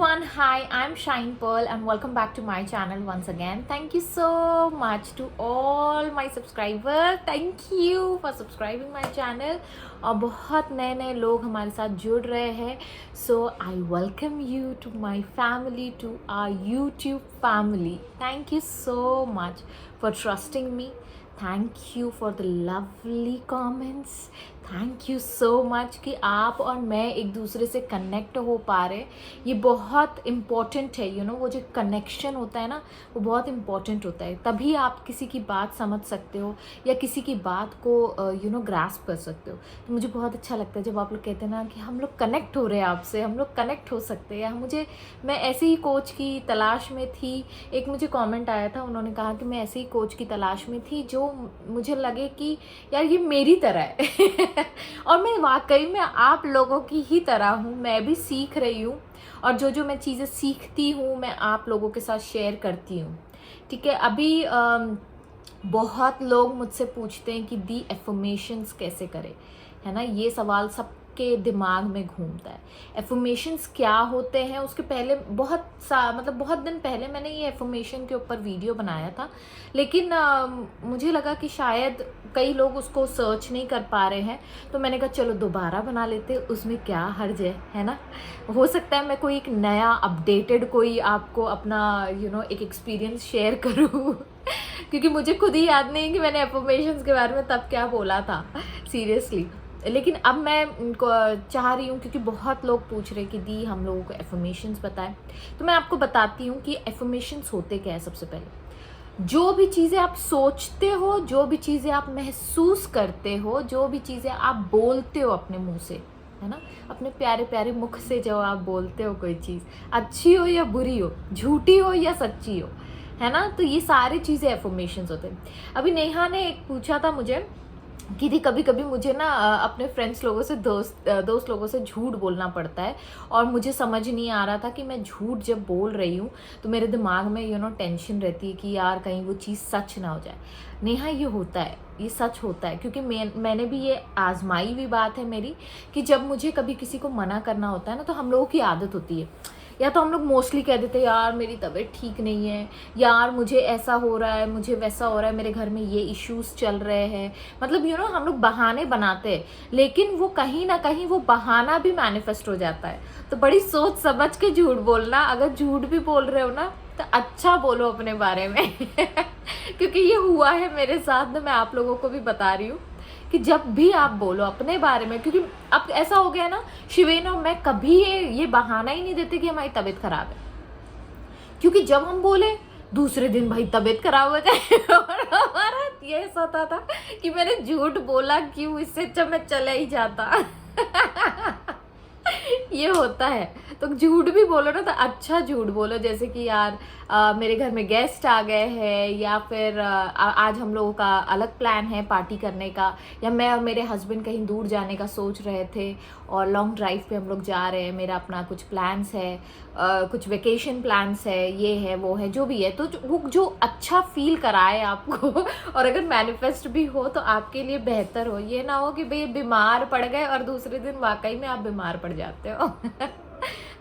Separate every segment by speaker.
Speaker 1: everyone, hi, I'm Shine Pearl and welcome back to my channel once again. Thank you so much to all my subscribers. Thank you for subscribing my channel. और बहुत नए नए लोग हमारे साथ जुड़ रहे हैं. So I welcome you to my family, to our YouTube family. Thank you so much for trusting me. Thank you for the lovely comments. Thank you so much कि आप और मैं एक दूसरे से कनेक्ट हो पा रहे. ये बहुत इम्पॉर्टेंट है. वो जो कनेक्शन होता है ना, वो बहुत इम्पॉर्टेंट होता है. तभी आप किसी की बात समझ सकते हो या किसी की बात को ग्रास्प कर सकते हो. तो मुझे बहुत अच्छा लगता है जब आप लोग कहते हैं ना कि हम लोग कनेक्ट हो रहे हैं आपसे, हम लोग कनेक्ट हो सकते हैं. मैं ऐसे ही कोच की तलाश में थी. एक मुझे कमेंट आया था, उन्होंने कहा कि मैं ऐसे ही कोच की तलाश में थी जो मुझे लगे कि यार ये मेरी तरह है. और मैं वाकई में आप लोगों की ही तरह हूँ. मैं भी सीख रही हूँ और जो मैं चीज़ें सीखती हूँ मैं आप लोगों के साथ शेयर करती हूँ. ठीक है. अभी बहुत लोग मुझसे पूछते हैं कि दी एफर्मेशंस कैसे करें, है ना. ये सवाल सबके दिमाग में घूमता है. एफर्मेशंस क्या होते हैं, उसके पहले बहुत दिन पहले मैंने ये एफर्मेशन के ऊपर वीडियो बनाया था, लेकिन मुझे लगा कि शायद कई लोग उसको सर्च नहीं कर पा रहे हैं, तो मैंने कहा चलो दोबारा बना लेते. उसमें क्या हर्ज है ना. हो सकता है मैं कोई एक नया अपडेटेड कोई आपको अपना एक एक्सपीरियंस शेयर करूँ. क्योंकि मुझे खुद ही याद नहीं कि मैंने एफर्मेशंस के बारे में तब क्या बोला था सीरियसली. लेकिन अब मैं चाह रही हूँ, क्योंकि बहुत लोग पूछ रहे कि दी हम लोगों को एफर्मेशंस बताएं, तो मैं आपको बताती हूँ कि एफर्मेशंस होते क्या है. सबसे पहले जो भी चीज़ें आप सोचते हो, जो भी चीज़ें आप महसूस करते हो, जो भी चीज़ें आप बोलते हो अपने मुंह से, है ना, अपने प्यारे प्यारे मुख से जो आप बोलते हो, कोई चीज़ अच्छी हो या बुरी हो, झूठी हो या सच्ची हो, है ना, तो ये सारी चीज़ें एफर्मेशंस होते हैं. अभी नेहा ने एक पूछा था मुझे कि थी कभी कभी मुझे ना अपने फ्रेंड्स लोगों से दोस्त लोगों से झूठ बोलना पड़ता है, और मुझे समझ नहीं आ रहा था कि मैं झूठ जब बोल रही हूँ तो मेरे दिमाग में टेंशन रहती है कि यार कहीं वो चीज़ सच ना हो जाए. नेहा ये होता है, ये सच होता है, क्योंकि मैंने भी ये आजमाई हुई बात है मेरी कि जब मुझे कभी किसी को मना करना होता है ना, तो हम लोगों की आदत होती है, या तो हम लोग मोस्टली कह देते हैं यार मेरी तबीयत ठीक नहीं है, यार मुझे ऐसा हो रहा है, मुझे वैसा हो रहा है, मेरे घर में ये इश्यूज चल रहे हैं. मतलब हम लोग बहाने बनाते हैं, लेकिन वो कहीं ना कहीं वो बहाना भी मैनिफेस्ट हो जाता है. तो बड़ी सोच समझ के झूठ बोलना. अगर झूठ भी बोल रहे हो ना, तो अच्छा बोलो अपने बारे में. क्योंकि ये हुआ है मेरे साथ, तो मैं आप लोगों को भी बता रही हूँ कि जब भी आप बोलो अपने बारे में, क्योंकि अब ऐसा हो गया ना शिवेन और मैं कभी ये बहाना ही नहीं देते कि हमारी तबीयत खराब है, क्योंकि जब हम बोले दूसरे दिन भाई तबीयत खराब हो जाए. और हमारा ये सोचा था कि मैंने झूठ बोला क्यों, इससे अच्छा मैं चला ही जाता. ये होता है. तो झूठ भी बोलो ना, तो अच्छा झूठ बोलो, जैसे कि यार मेरे घर में गेस्ट आ गए हैं, या फिर आज हम लोगों का अलग प्लान है पार्टी करने का, या मैं और मेरे हस्बैंड कहीं दूर जाने का सोच रहे थे और लॉन्ग ड्राइव पे हम लोग जा रहे हैं, मेरा अपना कुछ प्लान्स है, कुछ वेकेशन प्लान्स है, ये है वो है, जो भी है. तो वो जो अच्छा फील कराए आपको और अगर मैनिफेस्ट भी हो तो आपके लिए बेहतर हो. ये ना हो कि भाई बीमार पड़ गए और दूसरे दिन वाकई में आप बीमार पड़ जाते हो.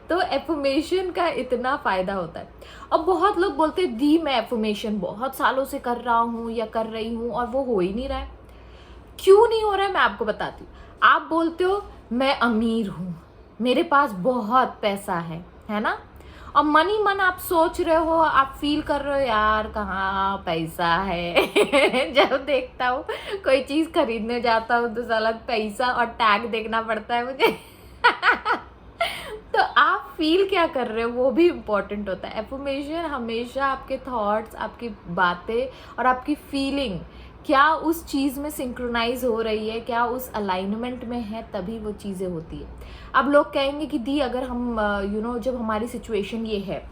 Speaker 1: तो एफर्मेशन का इतना फ़ायदा होता है. और बहुत लोग बोलते हैं दी मैं एफर्मेशन बहुत सालों से कर रहा हूँ या कर रही हूँ और वो हो ही नहीं रहा है. क्यों नहीं हो रहा है मैं आपको बताती हूँ. आप बोलते हो मैं अमीर हूँ, मेरे पास बहुत पैसा है ना, और मन ही मन आप सोच रहे हो, आप फील कर रहे हो यार कहाँ पैसा है. जब देखता हूँ कोई चीज़ खरीदने जाता हूँ तो साला पैसा और टैग देखना पड़ता है मुझे. तो आप फील क्या कर रहे हो वो भी इम्पोर्टेंट होता है. एफर्मेशन हमेशा आपके थॉट्स, आपकी बातें और आपकी फीलिंग क्या उस चीज़ में सिंक्रोनाइज हो रही है, क्या उस अलाइनमेंट में है, तभी वो चीज़ें होती है. अब लोग कहेंगे कि दी अगर हम जब हमारी सिचुएशन ये है,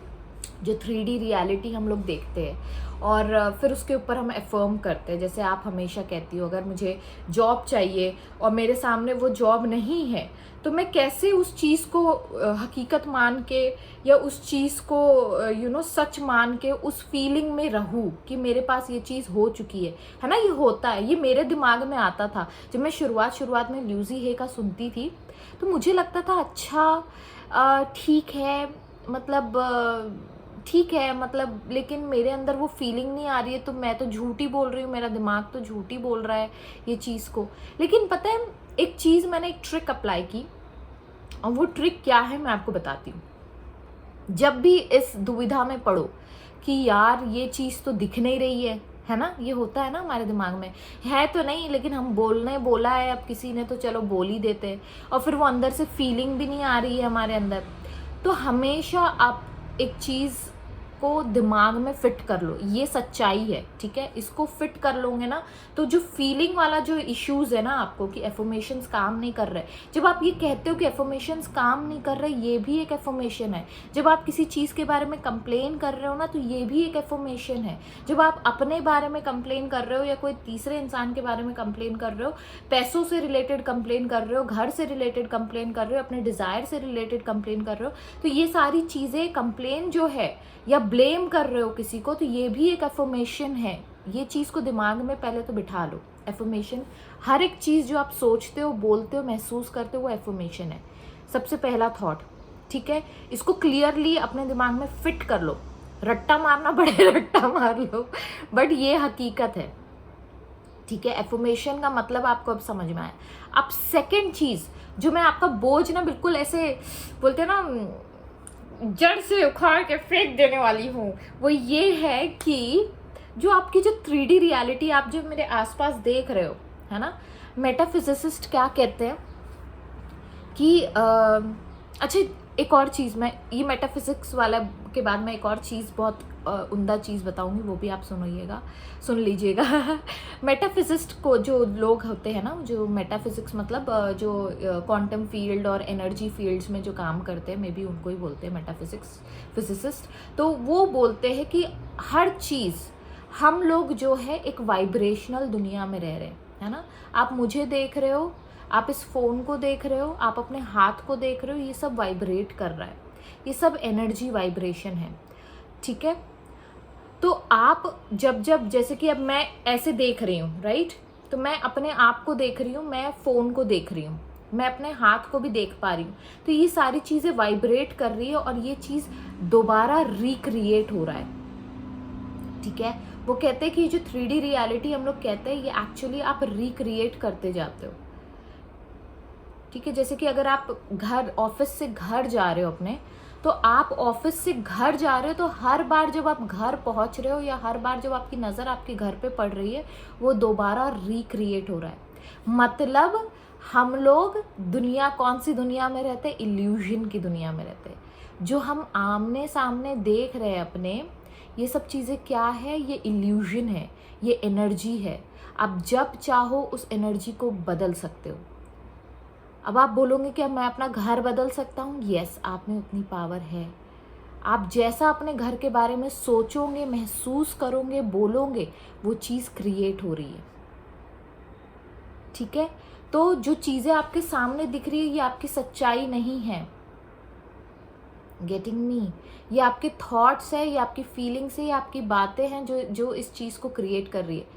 Speaker 1: जो 3D रियलिटी हम लोग देखते हैं और फिर उसके ऊपर हम एफर्म करते हैं, जैसे आप हमेशा कहती हो अगर मुझे जॉब चाहिए और मेरे सामने वो जॉब नहीं है, तो मैं कैसे उस चीज़ को हकीकत मान के या उस चीज़ को सच मान के उस फीलिंग में रहूँ कि मेरे पास ये चीज़ हो चुकी है ना. ये होता है, ये मेरे दिमाग में आता था जब मैं शुरुआत में ल्यूजी हे का सुनती थी. तो मुझे लगता था अच्छा ठीक है, मतलब ठीक है, मतलब लेकिन मेरे अंदर वो फीलिंग नहीं आ रही है, तो मैं तो झूठ ही बोल रही हूँ, मेरा दिमाग तो झूठ ही बोल रहा है ये चीज़ को। लेकिन पता है, एक चीज़ मैंने एक ट्रिक अप्लाई की, और वो ट्रिक क्या है मैं आपको बताती हूँ। जब भी इस दुविधा में पड़ो कि यार ये चीज़ तो दिख नहीं रही है ना, ये होता है ना हमारे दिमाग में, है तो नहीं लेकिन हम बोलने बोला है अब किसी ने, तो चलो बोल ही देते हैं, और फिर वो अंदर से फीलिंग भी नहीं आ रही है हमारे अंदर। तो हमेशा आप एक चीज़ को दिमाग में फिट कर लो, ये सच्चाई है, ठीक है, इसको फिट कर लोगे ना, तो जो फीलिंग वाला जो इश्यूज है ना आपको कि एफर्मेशंस काम नहीं कर रहे, जब आप ये कहते हो कि एफर्मेशंस काम नहीं कर रहे, ये भी एक एफर्मेशन है। जब आप किसी चीज़ के बारे में कंप्लेन कर रहे हो ना, तो ये भी एक एफर्मेशन है। जब आप अपने बारे में कंप्लेन कर रहे हो या कोई तीसरे इंसान के बारे में कंप्लेन कर रहे हो, पैसों से रिलेटेड कंप्लेन कर रहे हो, घर से रिलेटेड कंप्लेन कर रहे हो, अपने डिज़ायर से रिलेटेड कंप्लेन कर रहे हो, तो ये सारी चीज़ें कंप्लेन जो है या ब्लेम कर रहे हो किसी को, तो ये भी एक एफर्मेशन है। ये चीज़ को दिमाग में पहले तो बिठा लो। एफर्मेशन, हर एक चीज़ जो आप सोचते हो, बोलते हो, महसूस करते हो, वो एफर्मेशन है। सबसे पहला थॉट, ठीक है, इसको क्लियरली अपने दिमाग में फिट कर लो। रट्टा मारना पड़े रट्टा मार लो, बट ये हकीकत है, ठीक है। एफर्मेशन का मतलब आपको अब समझ में आया। अब सेकेंड चीज़ जो मैं आपका बोझ ना बिल्कुल ऐसे बोलते हैं ना, जड़ से उखाड़ के फेंक देने वाली हूँ, वो ये है कि जो आपकी जो 3D रियलिटी आप जो मेरे आसपास देख रहे हो, है ना, मेटाफिजिसिस्ट क्या कहते हैं कि अच्छा, एक और चीज़, मैं ये मेटाफिजिक्स वाला के बाद मैं एक और चीज़ बहुत उम्दा चीज़ बताऊंगी, वो भी आप सुन लीजिएगा। मेटाफिजिस्ट को जो लोग होते हैं ना, जो मेटाफिजिक्स मतलब जो क्वांटम फील्ड और एनर्जी फील्ड्स में जो काम करते हैं, मे बी उनको ही बोलते हैं मेटाफिजिक्स फिजिसिस्ट। तो वो बोलते हैं कि हर चीज़, हम लोग जो है एक वाइब्रेशनल दुनिया में रह रहे हैं, है ना। आप मुझे देख रहे हो, आप इस फ़ोन को देख रहे हो, आप अपने हाथ को देख रहे हो, ये सब वाइब्रेट कर रहा है, ये सब एनर्जी वाइब्रेशन है, ठीक है। तो आप जब जैसे कि अब मैं ऐसे देख रही हूँ, राइट, तो मैं अपने आप को देख रही हूँ, मैं फ़ोन को देख रही हूँ, मैं अपने हाथ को भी देख पा रही हूँ, तो ये सारी चीज़ें वाइब्रेट कर रही है और ये चीज़ दोबारा रिक्रिएट हो रहा है, ठीक है। वो कहते हैं कि जो 3D रियलिटी हम लोग कहते हैं, ये एक्चुअली आप रिक्रिएट करते जाते हो, ठीक है। जैसे कि अगर आप घर, ऑफिस से घर जा रहे हो अपने, तो आप ऑफिस से घर जा रहे हो, तो हर बार जब आप घर पहुंच रहे हो या हर बार जब आपकी नज़र आपके घर पे पड़ रही है, वो दोबारा रिक्रिएट हो रहा है। मतलब हम लोग दुनिया, कौन सी दुनिया में रहते हैं? इल्यूजन की दुनिया में रहते हैं। जो हम आमने सामने देख रहे हैं अपने, ये सब चीज़ें क्या है? ये इल्यूजन है, ये एनर्जी है। आप जब चाहो उस एनर्जी को बदल सकते हो। अब आप बोलोगे कि अब मैं अपना घर बदल सकता हूँ? यस, आप में उतनी पावर है। आप जैसा अपने घर के बारे में सोचोगे, महसूस करोगे, बोलोगे, वो चीज़ क्रिएट हो रही है, ठीक है। तो जो चीज़ें आपके सामने दिख रही है, ये आपकी सच्चाई नहीं है। Getting me? ये आपके थॉट्स है, ये आपकी फीलिंग्स है, ये आपकी बातें हैं जो इस चीज़ को क्रिएट कर रही है।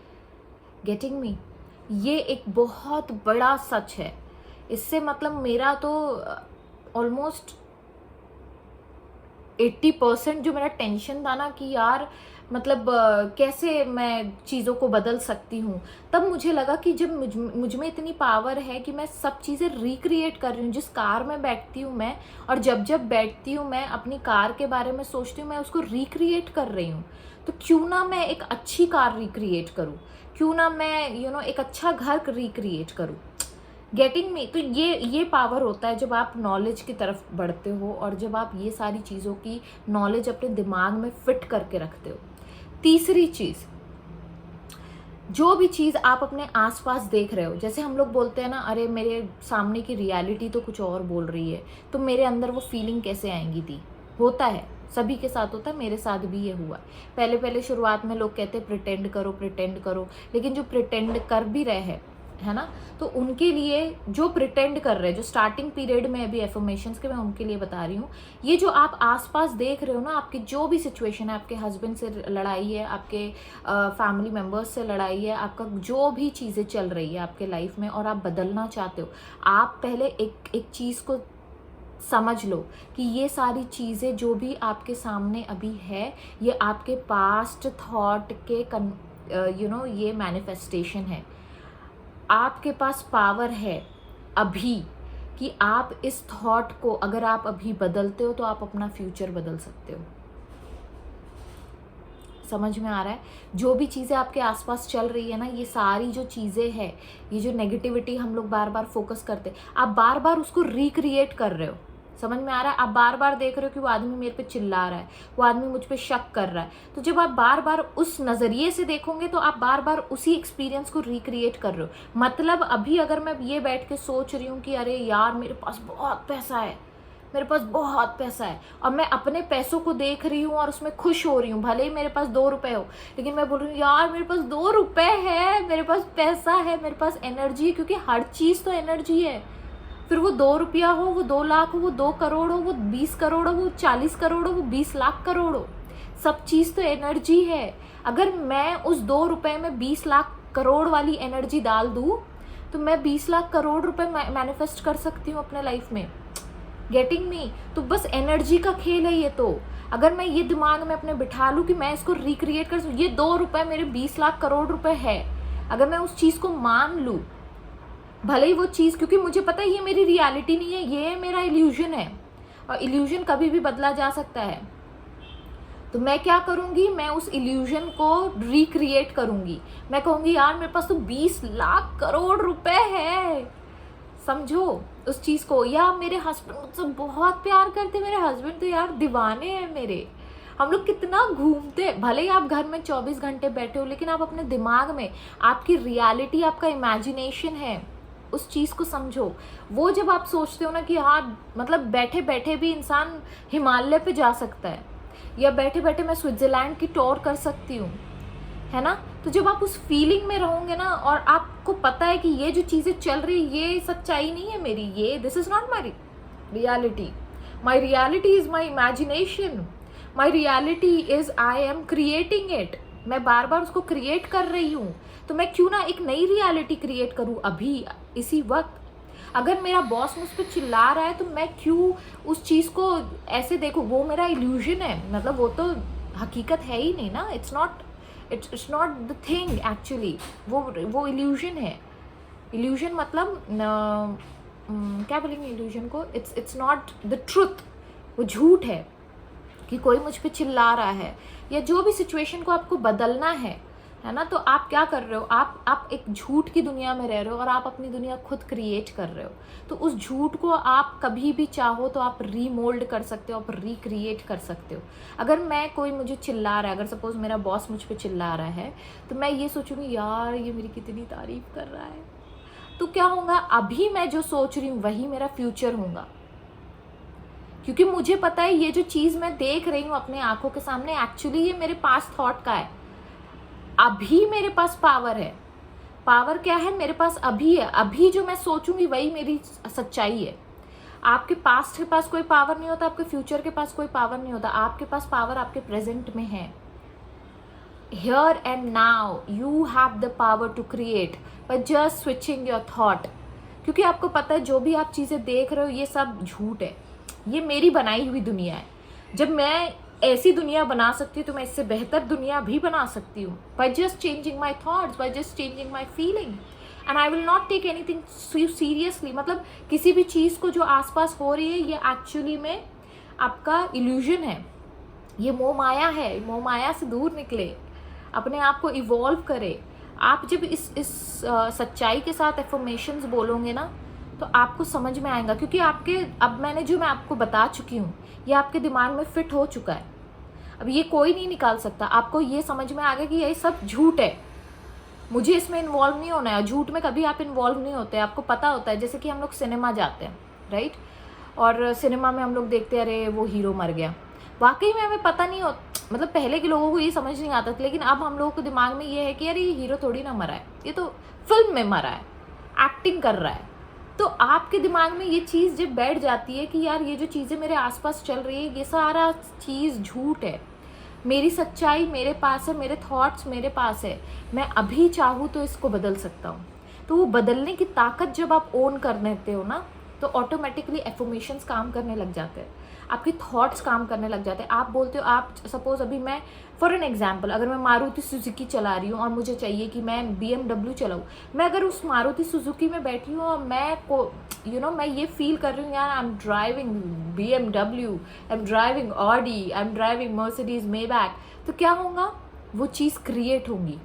Speaker 1: Getting me? ये एक बहुत बड़ा सच है। इससे मतलब मेरा तो ऑलमोस्ट 80% जो मेरा टेंशन था ना कि यार मतलब कैसे मैं चीज़ों को बदल सकती हूँ, तब मुझे लगा कि जब मुझ में इतनी पावर है कि मैं सब चीज़ें रिक्रिएट कर रही हूँ। जिस कार में बैठती हूँ मैं, और जब बैठती हूँ मैं अपनी कार के बारे में सोचती हूँ, मैं उसको रिक्रिएट कर रही हूँ। तो क्यों ना मैं एक अच्छी कार रिक्रिएट करूँ, क्यों ना मैं एक अच्छा घर रिक्रिएट करूँ। Getting me? तो ये पावर होता है जब आप नॉलेज की तरफ बढ़ते हो और जब आप ये सारी चीज़ों की नॉलेज अपने दिमाग में फिट करके रखते हो। तीसरी चीज़, जो भी चीज़ आप अपने आसपास देख रहे हो, जैसे हम लोग बोलते हैं ना, अरे मेरे सामने की रियलिटी तो कुछ और बोल रही है, तो मेरे अंदर वो फीलिंग कैसे आएंगी थी। होता है, सभी के साथ होता है, मेरे साथ भी ये हुआ। पहले शुरुआत में लोग कहते हैं प्रिटेंड करो, लेकिन जो प्रिटेंड कर भी रहे हैं, है ना, तो उनके लिए जो प्रिटेंड कर रहे हैं, जो स्टार्टिंग पीरियड में अभी एफर्मेशंस के, मैं उनके लिए बता रही हूँ। ये जो आप आसपास देख रहे हो ना, आपकी जो भी सिचुएशन है, आपके हस्बैंड से लड़ाई है, आपके फैमिली मेम्बर्स से लड़ाई है, आपका जो भी चीज़ें चल रही है आपके लाइफ में और आप बदलना चाहते हो, आप पहले एक चीज़ को समझ लो कि ये सारी चीज़ें जो भी आपके सामने अभी है, ये आपके पास्ट थॉट के ये मैनिफेस्टेशन है। आपके पास पावर है अभी कि आप इस थॉट को अगर आप अभी बदलते हो तो आप अपना फ्यूचर बदल सकते हो। समझ में आ रहा है? जो भी चीज़ें आपके आसपास चल रही है ना, ये सारी जो चीज़ें हैं, ये जो नेगेटिविटी हम लोग बार बार फोकस करते, आप बार बार उसको रिक्रिएट कर रहे हो। समझ में आ रहा है? आप बार बार देख रहे हो कि वो आदमी मेरे पे चिल्ला रहा है, वो आदमी मुझ पे शक कर रहा है। तो जब आप बार बार उस नज़रिए से देखोगे तो आप बार बार उसी एक्सपीरियंस को रिक्रिएट कर रहे हो। मतलब अभी अगर मैं ये बैठ के सोच रही हूँ कि अरे यार मेरे पास बहुत पैसा है, मेरे पास बहुत पैसा है, और मैं अपने पैसों को देख रही हूँ और उसमें खुश हो रही हूँ, भले ही मेरे पास 2 रुपए हो, लेकिन मैं बोल रही हूँ यार मेरे पास 2 रुपए है, मेरे पास पैसा है, मेरे पास एनर्जी है, क्योंकि हर चीज़ तो एनर्जी है। फिर वो 2 रुपया हो, वो 2 लाख हो, वो 2 करोड़ हो, वो 20 करोड़ हो, वो 40 करोड़ हो, वो 20 लाख करोड़ हो, सब चीज़ तो एनर्जी है। अगर मैं उस 2 रुपए में 20 लाख करोड़ वाली एनर्जी डाल दूँ तो मैं 20 लाख करोड़ रुपए मैनिफेस्ट कर सकती हूँ अपने लाइफ में। Getting me? तो बस एनर्जी का खेल है ये। तो अगर मैं ये दिमाग में अपने बिठा लूँ कि मैं इसको रिक्रिएट कर सकूँ, ये 2 रुपए मेरे 20 लाख करोड़ रुपए है, अगर मैं उस चीज़ को मान लूँ, भले ही वो चीज़, क्योंकि मुझे पता है ये मेरी रियलिटी नहीं है, ये मेरा इल्यूजन है, और इल्यूजन कभी भी बदला जा सकता है। तो मैं क्या करूँगी, मैं उस इल्यूजन को रिक्रिएट करूँगी। मैं कहूँगी यार मेरे पास तो 20 लाख करोड़ रुपए है, समझो उस चीज़ को। या मेरे हस्बैंड मुझसे बहुत प्यार करते, मेरे हस्बैंड तो यार दीवाने हैं मेरे, हम लोग कितना घूमते। भले ही आप घर में 24 घंटे बैठे हो, लेकिन आप अपने दिमाग में, आपकी रियलिटी आपका इमेजिनेशन है, उस चीज़ को समझो। वो जब आप सोचते हो ना कि हाँ मतलब बैठे बैठे भी इंसान हिमालय पे जा सकता है, या बैठे बैठे मैं स्विट्ज़रलैंड की टूर कर सकती हूँ, है ना। तो जब आप उस फीलिंग में रहोगे ना, और आपको पता है कि ये जो चीज़ें चल रही ये सच्चाई नहीं है मेरी, ये this is not my reality, my reality is my imagination, my reality is I am creating it, मैं बार बार उसको क्रिएट कर रही हूँ। तो मैं क्यों ना एक नई रियलिटी क्रिएट करूँ अभी इसी वक्त। अगर मेरा बॉस मुझ पर चिल्ला रहा है तो मैं क्यों उस चीज़ को ऐसे देखूँ, वो मेरा इल्यूजन है, मतलब वो तो हकीकत है ही नहीं ना, it's not the thing actually, वो इल्यूजन है। इल्यूजन मतलब क्या बोलेंगे इल्यूजन को, इट्स नॉट द ट्रुथ, वो झूठ है कि कोई मुझ पे चिल्ला रहा है, या जो भी सिचुएशन को आपको बदलना है ना। तो आप क्या कर रहे हो, आप एक झूठ की दुनिया में रह रहे हो, और आप अपनी दुनिया खुद क्रिएट कर रहे हो। तो उस झूठ को आप कभी भी चाहो तो आप रीमोल्ड कर सकते हो, आप रिक्रिएट कर सकते हो। अगर कोई मुझे चिल्ला रहा है, अगर सपोज मेरा बॉस मुझ पे चिल्ला रहा है, तो मैं ये सोचूंगी यार ये मेरी कितनी तारीफ कर रहा है, तो क्या होगा, अभी मैं जो सोच रही हूँ वही मेरा फ्यूचर होगा। क्योंकि मुझे पता है ये जो चीज़ मैं देख रही हूँ अपने आंखों के सामने, एक्चुअली ये मेरे पास थॉट का है। अभी मेरे पास पावर है। पावर क्या है मेरे पास, अभी है। अभी जो मैं सोचूंगी वही मेरी सच्चाई है। आपके पास्ट के पास कोई पावर नहीं होता, आपके फ्यूचर के पास कोई पावर नहीं होता। आपके पास पावर आपके प्रेजेंट में है। Here and now you have the power to create by just switching your thought। क्योंकि आपको पता है जो भी आप चीज़ें देख रहे हो ये सब झूठ है, ये मेरी बनाई हुई दुनिया है। जब मैं ऐसी दुनिया बना सकती हूँ तो मैं इससे बेहतर दुनिया भी बना सकती हूँ, by just changing my thoughts, by just changing my feeling, and I will not take anything seriously। मतलब किसी भी चीज़ को जो आसपास हो रही है ये एक्चुअली में आपका इल्यूजन है, ये मोह माया है। मोह माया से दूर निकले, अपने आप को इवॉल्व करे। आप जब इस सच्चाई के साथ एफर्मेशंस बोलोगे ना तो आपको समझ में आएगा। क्योंकि अब मैं आपको बता चुकी हूँ ये आपके दिमाग में फिट हो चुका है, अब ये कोई नहीं निकाल सकता। आपको ये समझ में आ गया कि ये सब झूठ है, मुझे इसमें इन्वॉल्व नहीं होना है। झूठ में कभी आप इन्वॉल्व नहीं होते, आपको पता होता है। जैसे कि हम लोग सिनेमा जाते हैं, राइट, और सिनेमा में हम लोग देखते हैं अरे वो हीरो मर गया, वाकई में हमें पता नहीं होता। मतलब पहले के लोगों को ये समझ नहीं आता था, लेकिन अब हम लोगों के दिमाग में ये है कि यार ये हीरो थोड़ी ना मरा है, ये तो फिल्म में मरा है, एक्टिंग कर रहा है। तो आपके दिमाग में ये चीज़ जब बैठ जाती है कि यार ये जो चीज़ें मेरे आसपास चल रही है ये सारा चीज़ झूठ है, मेरी सच्चाई मेरे पास है, मेरे थॉट्स मेरे पास है, मैं अभी चाहूँ तो इसको बदल सकता हूँ। तो वो बदलने की ताकत जब आप ओन कर लेते हो ना, तो ऑटोमेटिकली एफर्मेशंस काम करने लग जाते हैं, आपके थॉट्स काम करने लग जाते हैं। आप बोलते हो, आप सपोज अभी मैं फॉर एन एग्जाम्पल अगर मैं मारुति सुजुकी चला रही हूँ और मुझे चाहिए कि मैं BMW चलाऊँ, मैं अगर उस मारुति सुजुकी में बैठी हूँ और मैं मैं ये फील कर रही हूँ यार, I am driving BMW, I am driving Audi, I am driving Mercedes Maybach, तो क्या होगा, वो चीज़ क्रिएट होंगी।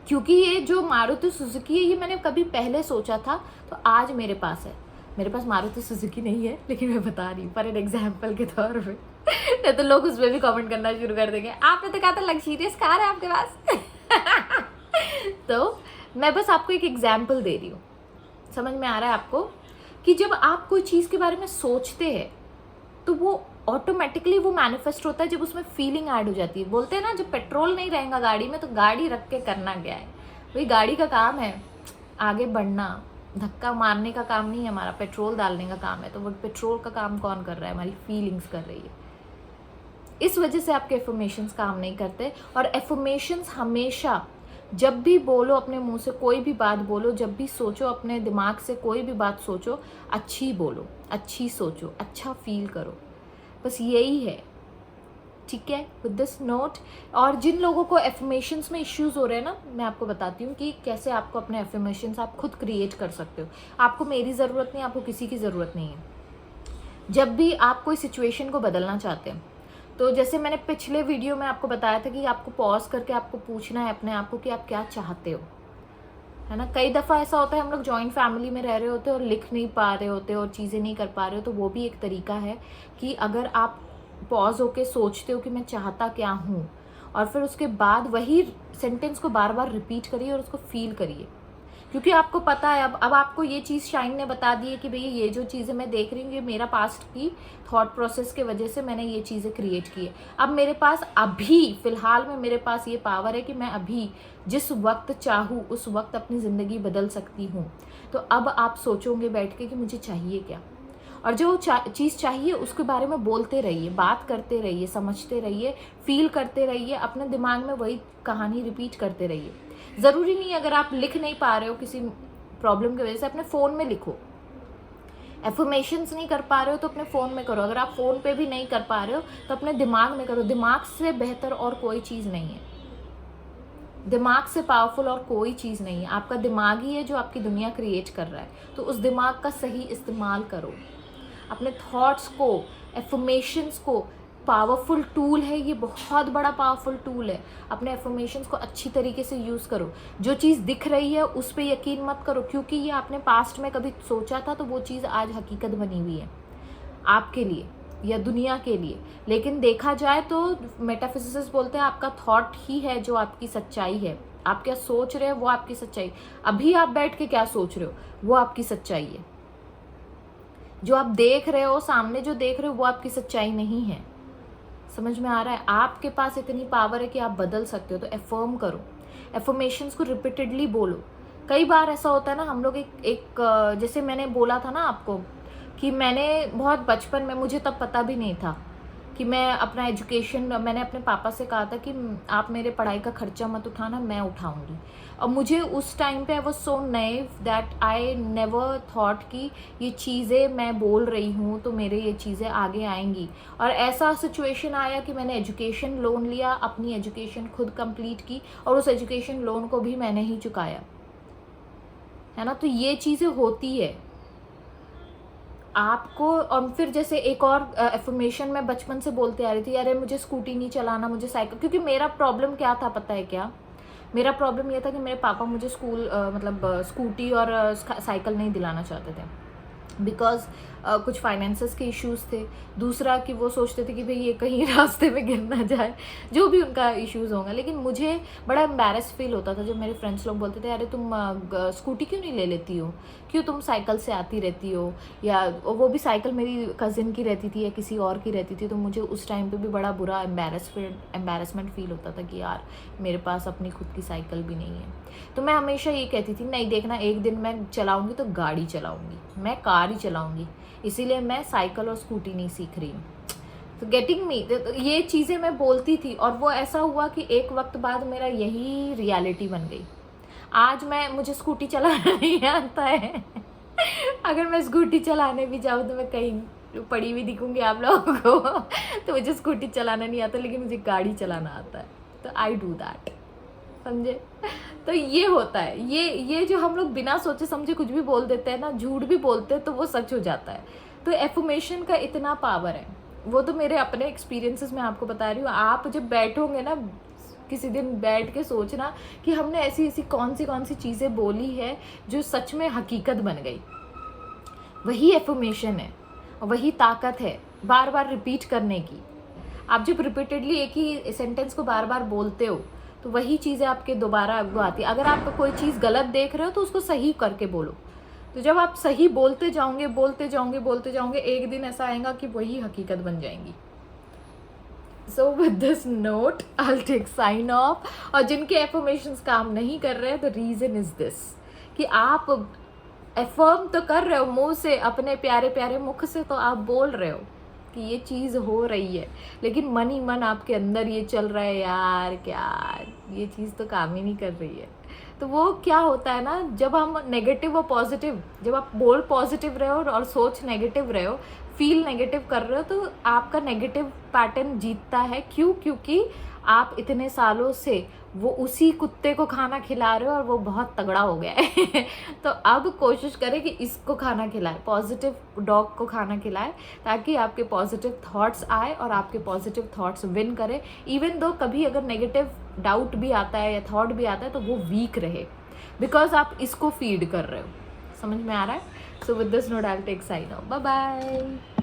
Speaker 1: क्योंकि ये जो मारुति सुजुकी है ये मैंने कभी पहले सोचा था, तो आज मेरे पास है। मेरे पास मारुति सुजुकी नहीं है, लेकिन मैं बता रही हूँ फॉर एन एग्जाम्पल के तौर पे। नहीं तो लोग उसमें भी कमेंट करना शुरू कर देंगे, आपने तो कहा था लग्जरियस कार है आपके पास। तो मैं बस आपको एक एग्जाम्पल दे रही हूँ, समझ में आ रहा है आपको, कि जब आप कोई चीज़ के बारे में सोचते हैं तो वो ऑटोमेटिकली वो मैनिफेस्ट होता है, जब उसमें फीलिंग ऐड हो जाती है। बोलते हैं ना, जब पेट्रोल नहीं रहेगा गाड़ी में तो गाड़ी रख के करना क्या है, वही गाड़ी का काम है आगे बढ़ना, धक्का मारने का काम नहीं है हमारा, पेट्रोल डालने का काम है। तो वो पेट्रोल का काम कौन कर रहा है, हमारी फीलिंग्स कर रही है। इस वजह से आपके एफर्मेशंस काम नहीं करते। और एफर्मेशंस हमेशा, जब भी बोलो अपने मुंह से कोई भी बात बोलो, जब भी सोचो अपने दिमाग से कोई भी बात सोचो, अच्छी बोलो, अच्छी सोचो, अच्छा फील करो, बस यही है, ठीक है, विद दिस नोट। और जिन लोगों को एफर्मेशंस में इश्यूज हो रहे हैं ना, मैं आपको बताती हूँ कि कैसे आपको अपने एफर्मेशंस आप खुद क्रिएट कर सकते हो। आपको मेरी ज़रूरत नहीं, आपको किसी की ज़रूरत नहीं है। जब भी आप कोई सिचुएशन को बदलना चाहते हैं, तो जैसे मैंने पिछले वीडियो में आपको बताया था कि आपको पॉज करके आपको पूछना है अपने आप को कि आप क्या चाहते हो, है ना। कई दफ़ा ऐसा होता है हम लोग जॉइंट फैमिली में रह रहे होते हैं और लिख नहीं पा रहे होते और चीज़ें नहीं कर पा रहे हो, तो वो भी एक तरीका है कि अगर आप पॉज होके सोचते हो कि मैं चाहता क्या हूँ, और फिर उसके बाद वही सेंटेंस को बार बार रिपीट करिए और उसको फील करिए। क्योंकि आपको पता है, अब आपको ये चीज़ शाइन ने बता दी है कि भैया ये जो चीज़ें मैं देख रही हूँ ये मेरा पास्ट की थॉट प्रोसेस के वजह से मैंने ये चीज़ें क्रिएट की है। अब मेरे पास अभी फ़िलहाल में मेरे पास ये पावर है कि मैं अभी जिस वक्त चाहूँ उस वक्त अपनी ज़िंदगी बदल सकती हूँ। तो अब आप सोचोगे बैठ के कि मुझे चाहिए क्या, और जो चीज़ चाहिए उसके बारे में बोलते रहिए, बात करते रहिए, समझते रहिए, फील करते रहिए, अपने दिमाग में वही कहानी रिपीट करते रहिए। ज़रूरी नहीं अगर आप लिख नहीं पा रहे हो किसी प्रॉब्लम की वजह से, अपने फ़ोन में लिखो। एफर्मेशंस नहीं कर पा रहे हो तो अपने फ़ोन में करो। अगर आप फ़ोन पे भी नहीं कर पा रहे हो तो अपने दिमाग में करो। दिमाग से बेहतर और कोई चीज़ नहीं है, दिमाग से पावरफुल और कोई चीज़ नहीं है। आपका दिमाग ही है जो आपकी दुनिया क्रिएट कर रहा है, तो उस दिमाग का सही इस्तेमाल करो। अपने थॉट्स को, एफर्मेशंस को, पावरफुल टूल है ये, बहुत बड़ा पावरफुल टूल है। अपने एफर्मेशंस को अच्छी तरीके से यूज़ करो। जो चीज़ दिख रही है उस पर यकीन मत करो, क्योंकि ये आपने पास्ट में कभी सोचा था तो वो चीज़ आज हकीकत बनी हुई है आपके लिए या दुनिया के लिए। लेकिन देखा जाए तो मेटाफिजिसिस्ट बोलते हैं आपका थॉट ही है जो आपकी सच्चाई है। आप क्या सोच रहे हो वो आपकी सच्चाई। अभी आप बैठ के क्या सोच रहे हो वो आपकी सच्चाई है। जो आप देख रहे हो सामने, जो देख रहे हो वो आपकी सच्चाई नहीं है। समझ में आ रहा है? आपके पास इतनी पावर है कि आप बदल सकते हो। तो एफर्म करो, एफर्मेशंस को रिपीटेडली बोलो। कई बार ऐसा होता है ना, हम लोग एक जैसे मैंने बोला था ना आपको कि मैंने बहुत बचपन में, मुझे तब पता भी नहीं था कि मैं अपना एजुकेशन, मैंने अपने पापा से कहा था कि आप मेरे पढ़ाई का खर्चा मत उठाना, मैं उठाऊंगी। और मुझे उस टाइम पे I was so naive that I never thought कि ये चीज़ें मैं बोल रही हूँ तो मेरे ये चीज़ें आगे आएंगी। और ऐसा सिचुएशन आया कि मैंने एजुकेशन लोन लिया, अपनी एजुकेशन खुद कंप्लीट की और उस एजुकेशन लोन को भी मैंने ही चुकाया, है ना। तो ये चीज़ें होती है आपको। और फिर जैसे एक और एफर्मेशन मैं बचपन से बोलते आ रही थी, अरे मुझे स्कूटी नहीं चलाना, मुझे साइकिल। क्योंकि मेरा प्रॉब्लम क्या था पता है क्या? मेरा प्रॉब्लम ये था कि मेरे पापा मुझे स्कूटी और साइकिल नहीं दिलाना चाहते थे, बिकॉज कुछ फाइनेंसेस के इश्यूज थे। दूसरा कि वो सोचते थे कि भाई ये कहीं रास्ते में गिर ना जाए, जो भी उनका इश्यूज होंगे। लेकिन मुझे बड़ा एम्बैरस फील होता था जब मेरे फ्रेंड्स लोग बोलते थे, अरे तुम स्कूटी क्यों नहीं ले लेती हो, क्यों तुम साइकिल से आती रहती हो। या वो भी साइकिल मेरी कज़िन की रहती थी या किसी और की रहती थी। तो मुझे उस टाइम पे भी बड़ा बुरा एम्बैरसमेंट फील होता था कि यार मेरे पास अपनी खुद की साइकिल भी नहीं है। तो मैं हमेशा ये कहती थी, नहीं देखना, एक दिन मैं चलाऊंगी तो गाड़ी चलाऊंगी, मैं कार ही चलाऊंगी, इसीलिए मैं साइकिल और स्कूटी नहीं सीख रही हूँ। तो गेटिंग मी, ये चीज़ें मैं बोलती थी और वो ऐसा हुआ कि एक वक्त बाद मेरा यही रियलिटी बन गई। आज मुझे स्कूटी चलाना नहीं आता है। अगर मैं स्कूटी चलाने भी जाऊँ तो मैं कहीं पड़ी हुई दिखूंगी आप लोगों को। तो मुझे स्कूटी चलाना नहीं आता, लेकिन मुझे गाड़ी चलाना आता है, तो आई डू दैट, समझे। तो ये होता है, ये जो हम लोग बिना सोचे समझे कुछ भी बोल देते हैं ना, झूठ भी बोलते हैं तो वो सच हो जाता है। तो एफर्मेशन का इतना पावर है, वो तो मेरे अपने एक्सपीरियंसेस में आपको बता रही हूँ। आप जब बैठोगे ना किसी दिन, बैठ के सोचना कि हमने ऐसी ऐसी कौन सी चीज़ें बोली है जो सच में हकीकत बन गई। वही एफर्मेशन है, वही ताकत है बार बार रिपीट करने की। आप जब रिपीटेडली एक ही सेंटेंस को बार बार बोलते हो तो वही चीज़ें आपके दोबारा वो आती है। अगर आप कोई चीज़ गलत देख रहे हो तो उसको सही करके बोलो। तो जब आप सही बोलते जाओगे बोलते जाओगे बोलते जाओगे, एक दिन ऐसा आएगा कि वही हकीकत बन जाएंगी। So with this note I will take sign off. और जिनके एफर्मेशंस काम नहीं कर रहे हैं, द रीजन इज दिस कि आप एफर्म तो कर रहे हो मुंह से, अपने प्यारे प्यारे मुख से तो आप बोल रहे हो कि ये चीज़ हो रही है, लेकिन मन ही मन आपके अंदर ये चल रहा है, यार क्या ये चीज़ तो काम ही नहीं कर रही है। तो वो क्या होता है ना, जब हम नेगेटिव और पॉजिटिव, जब आप बोल पॉजिटिव रहे हो और सोच नेगेटिव रहे हो, फील नेगेटिव कर रहे हो, तो आपका नेगेटिव पैटर्न जीतता है। क्यों? क्योंकि आप इतने सालों से वो उसी कुत्ते को खाना खिला रहे हो और वो बहुत तगड़ा हो गया है। तो अब कोशिश करें कि इसको खाना खिलाए, पॉजिटिव डॉग को खाना खिलाए, ताकि आपके पॉजिटिव थॉट्स आए और आपके पॉजिटिव थॉट्स विन करें। इवन दो कभी अगर नेगेटिव डाउट भी आता है या थॉट भी आता है तो वो वीक रहे, बिकॉज आप इसको फीड कर रहे हो। समझ में आ रहा है? So with this note I will take sign off. Bye bye.